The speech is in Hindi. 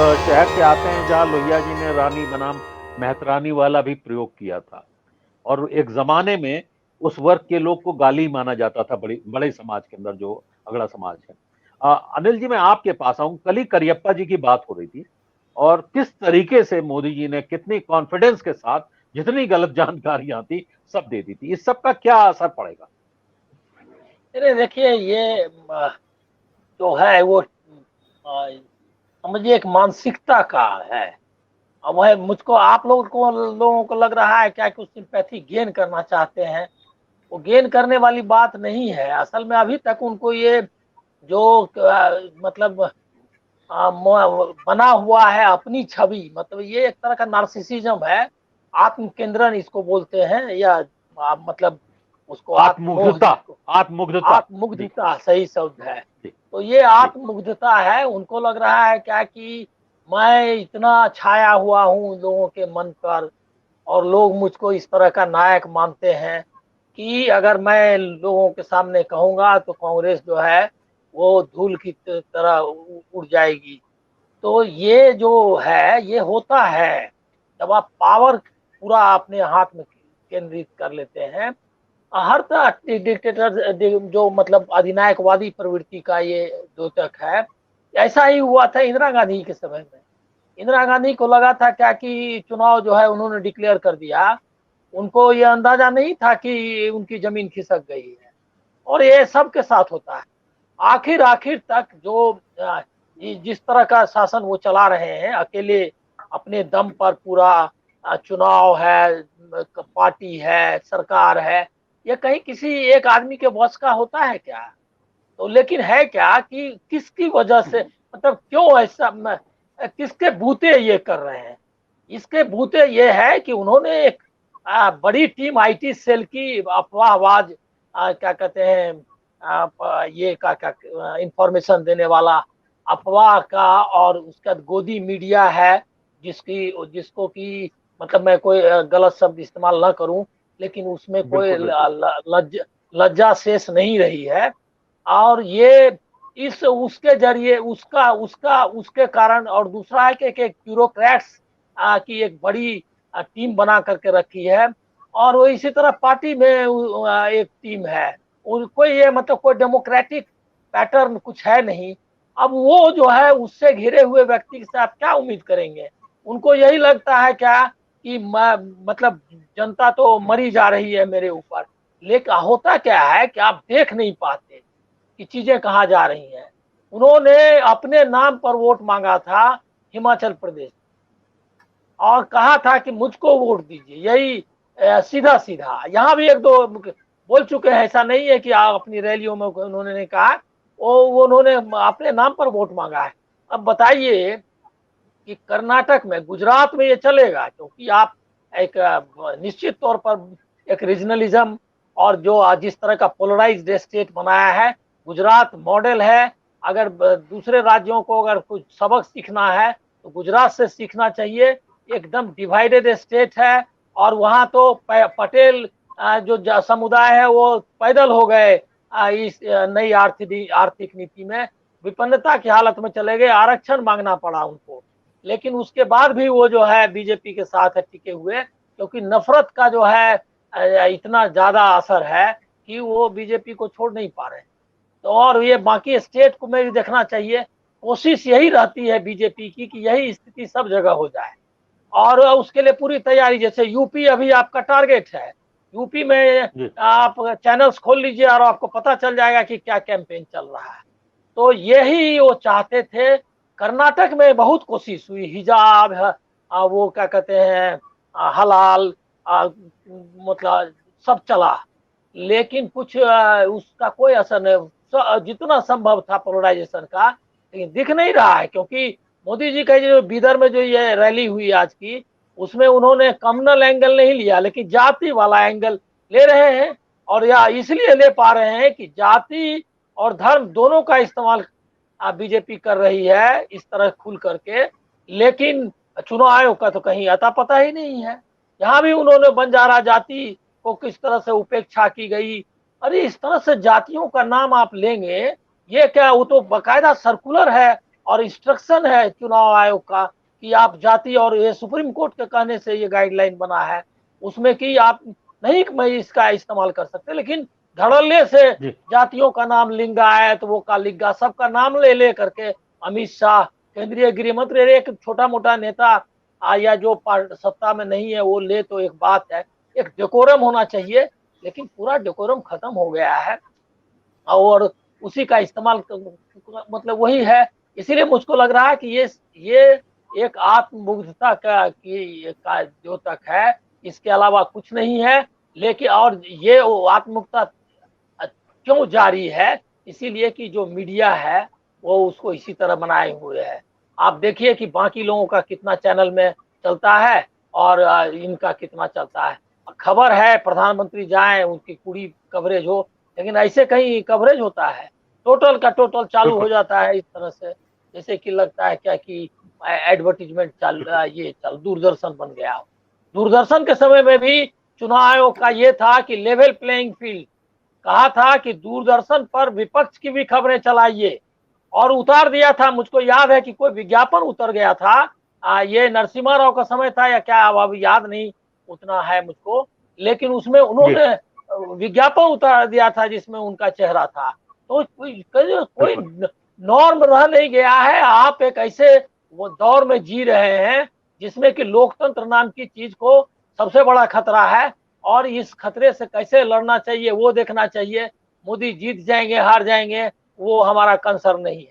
शहर से आते हैं जहाँ लोहिया जी ने रानी बनाम मेहतरानी वाला भी प्रयोग किया था। और एक जमाने में उस वर्ग के लोग को गाली माना जाता था, बड़े बड़े समाज के अंदर जो अगड़ा समाज है। अनिल जी, मैं आपके पास आऊं। कल ही करियप्पा जी की बात हो रही थी और किस तरीके से मोदी जी ने कितनी कॉन्फिडेंस के साथ जितनी गलत जानकारियां थी सब दे दी थी। इस सब का क्या असर पड़ेगा? अरे देखिए, ये जो है वो समझिए एक मानसिकता का है। अब वह मुझको आप लोगों को लग रहा है क्या कि उसकी सिंपैथी गेन करना चाहते हैं। वो गेन करने वाली बात नहीं है। असल में अभी तक उनको ये जो मतलब बना हुआ है अपनी छवि, मतलब ये एक तरह का नार्सिसिज्म है। आत्म केंद्रन इसको बोलते हैं, या मतलब उसको आत्ममोह आत्ममुग्धता। जिसको आत्ममुग्धता। जी। आत्ममुग्धता सही शब्द है। जी। तो ये जी। आत्ममुग्धता है। उनको लग रहा है क्या कि मैं इतना छाया हुआ हूँ लोगों के मन पर, और लोग मुझको इस तरह का नायक मानते हैं कि अगर मैं लोगों के सामने कहूंगा तो कांग्रेस जो है वो धूल की तरह उड़ जाएगी। तो ये जो है ये होता है जब आप पावर पूरा अपने हाथ में केंद्रित कर लेते हैं। हर तरह डिक्टेटर जो मतलब अधिनायकवादी प्रवृत्ति का ये द्योतक है। ऐसा ही हुआ था इंदिरा गांधी के समय में। इंदिरा गांधी को लगा था क्या कि चुनाव जो है उन्होंने डिक्लेयर कर दिया। उनको ये अंदाजा नहीं था कि उनकी जमीन खिसक गई है। और ये सबके साथ होता है। आखिर आखिर तक जो जिस तरह का शासन वो चला रहे हैं अकेले अपने दम पर, पूरा चुनाव है, पार्टी है, सरकार है, ये कहीं किसी एक आदमी के बस का होता है क्या? तो लेकिन है क्या कि किसकी वजह से, मतलब क्यों ऐसा किसके बूते ये कर रहे हैं? इसके बूते ये है कि उन्होंने एक बड़ी टीम आईटी सेल की अफवाहबाज, क्या कहते हैं, ये क्या इंफॉर्मेशन देने वाला अफवाह का, और उसका गोदी मीडिया है जिसकी जिसको कि मतलब मैं कोई गलत शब्द इस्तेमाल ना करूं, लेकिन उसमें कोई बिल्कुल बिल्कुल। लज्जा शेष नहीं रही है। और ये इस उसके जरिए उसका उसका उसके कारण, और दूसरा है कि एक ब्यूरोक्रेट्स की एक बड़ी टीम बना करके रखी है। और वो इसी तरह पार्टी में एक टीम है। कोई ये मतलब कोई डेमोक्रेटिक पैटर्न कुछ है नहीं। अब वो जो है उससे घिरे हुए व्यक्ति से आप क्या उम्मीद करेंगे? उनको यही लगता है क्या कि मतलब जनता तो मरी जा रही है मेरे ऊपर। लेकिन होता क्या है कि आप देख नहीं पाते कि चीजें कहाँ जा रही हैं। उन्होंने अपने नाम पर वोट मांगा था हिमाचल प्रदेश, और कहा था कि मुझको वोट दीजिए, यही सीधा सीधा। यहाँ भी एक दो बोल चुके हैं, ऐसा नहीं है कि आप अपनी रैलियों में उन्होंने नहीं कहा। वो उन्होंने अपने नाम पर वोट मांगा है। अब बताइए कि कर्नाटक में, गुजरात में ये चलेगा? क्योंकि आप एक निश्चित तौर पर एक रीजनलिज्म, और जो जिस तरह का पोलराइज्ड स्टेट बनाया है गुजरात मॉडल है। अगर दूसरे राज्यों को अगर कुछ सबक सीखना है तो गुजरात से सीखना चाहिए। एकदम डिवाइडेड स्टेट है, और वहाँ तो पटेल जो समुदाय है वो पैदल हो गए इस नई आर्थिक नीति में। विपन्नता की हालत में चले गए, आरक्षण मांगना पड़ा उनको। लेकिन उसके बाद भी वो जो है बीजेपी के साथ है टिके हुए, क्योंकि नफरत का जो है इतना ज्यादा असर है कि वो बीजेपी को छोड़ नहीं पा रहे। तो और ये बाकी स्टेट को में भी देखना चाहिए। कोशिश यही रहती है बीजेपी की कि यही स्थिति सब जगह हो जाए, और उसके लिए पूरी तैयारी। जैसे यूपी अभी आपका टारगेट है। यूपी में जी। आप चैनल्स खोल लीजिए और आपको पता चल जाएगा कि क्या कैंपेन चल रहा है। तो यही वो चाहते थे। कर्नाटक में बहुत कोशिश हुई, हिजाब वो क्या कहते हैं, हलाल, मतलब सब चला, लेकिन कुछ उसका कोई असर नहीं। जितना संभव था पोलराइजेशन का, लेकिन दिख नहीं रहा है। क्योंकि मोदी जी का जो बीदर में जो ये रैली हुई आज की, उसमें उन्होंने कम्युनल एंगल नहीं लिया, लेकिन जाति वाला एंगल ले रहे हैं। और या इसलिए ले पा रहे हैं कि जाति और धर्म दोनों का इस्तेमाल बीजेपी कर रही है इस तरह खुल करके। लेकिन चुनाव आयोग का तो कहीं अता पता ही नहीं है। यहाँ भी उन्होंने बंजारा जाति को किस तरह से उपेक्षा की गई। अरे इस तरह से जातियों का नाम आप लेंगे, ये क्या, वो तो बकायदा सर्कुलर है और इंस्ट्रक्शन है चुनाव आयोग का कि आप जाति, और ये सुप्रीम कोर्ट के कहने से ये गाइडलाइन बना है उसमें कि आप नहीं मैं इसका इस्तेमाल कर सकते, लेकिन धड़ल्ले से जी जातियों का नाम, लिंगायत, वो का लिंगा, सबका नाम ले ले करके अमित शाह, केंद्रीय गृह मंत्री, एक छोटा मोटा नेता या जो सत्ता में नहीं है वो ले तो एक बात है, एक डेकोरम होना चाहिए, लेकिन पूरा डेकोरम खत्म हो गया है और उसी का इस्तेमाल मतलब वही है। इसीलिए मुझको लग रहा है कि ये एक आत्ममुग्धता का जो तक है, इसके अलावा कुछ नहीं है। लेकिन और ये आत्ममुग्धता क्यों जारी है, इसीलिए कि जो मीडिया है वो उसको इसी तरह बनाए हुए है। आप देखिए कि बाकी लोगों का कितना चैनल में चलता है और इनका कितना चलता है। खबर है प्रधानमंत्री जाएं, उनकी पूरी कवरेज हो, लेकिन ऐसे कहीं कवरेज होता है? टोटल का टोटल चालू हो बिल्कुल जाता है इस तरह से, जैसे कि लगता है क्या कि एडवर्टीजमेंट बिल्कुल दूरदर्शन बन गया हो। दूरदर्शन के समय में भी चुनाव आयोग का ये था कि लेवल प्लेइंग फील्ड, कहा था कि दूरदर्शन पर विपक्ष की भी खबरें चलाइए, और उतार दिया था। मुझको याद है कि कोई विज्ञापन उतर गया था, ये नरसिम्हा राव का समय था या क्या, अब याद नहीं उतना है मुझको, लेकिन उसमें जी उन्होंने विज्ञापन उतार दिया था जिसमें उनका चेहरा था। तो कोई बिल्कुल नॉर्म रह नहीं गया है। आप एक ऐसे वो दौर में जी रहे हैं जिसमें कि लोकतंत्र नाम की चीज को सबसे बड़ा खतरा है, और इस खतरे से कैसे लड़ना चाहिए वो देखना चाहिए। मोदी जीत जाएंगे हार जाएंगे वो हमारा कंसर्न नहीं है।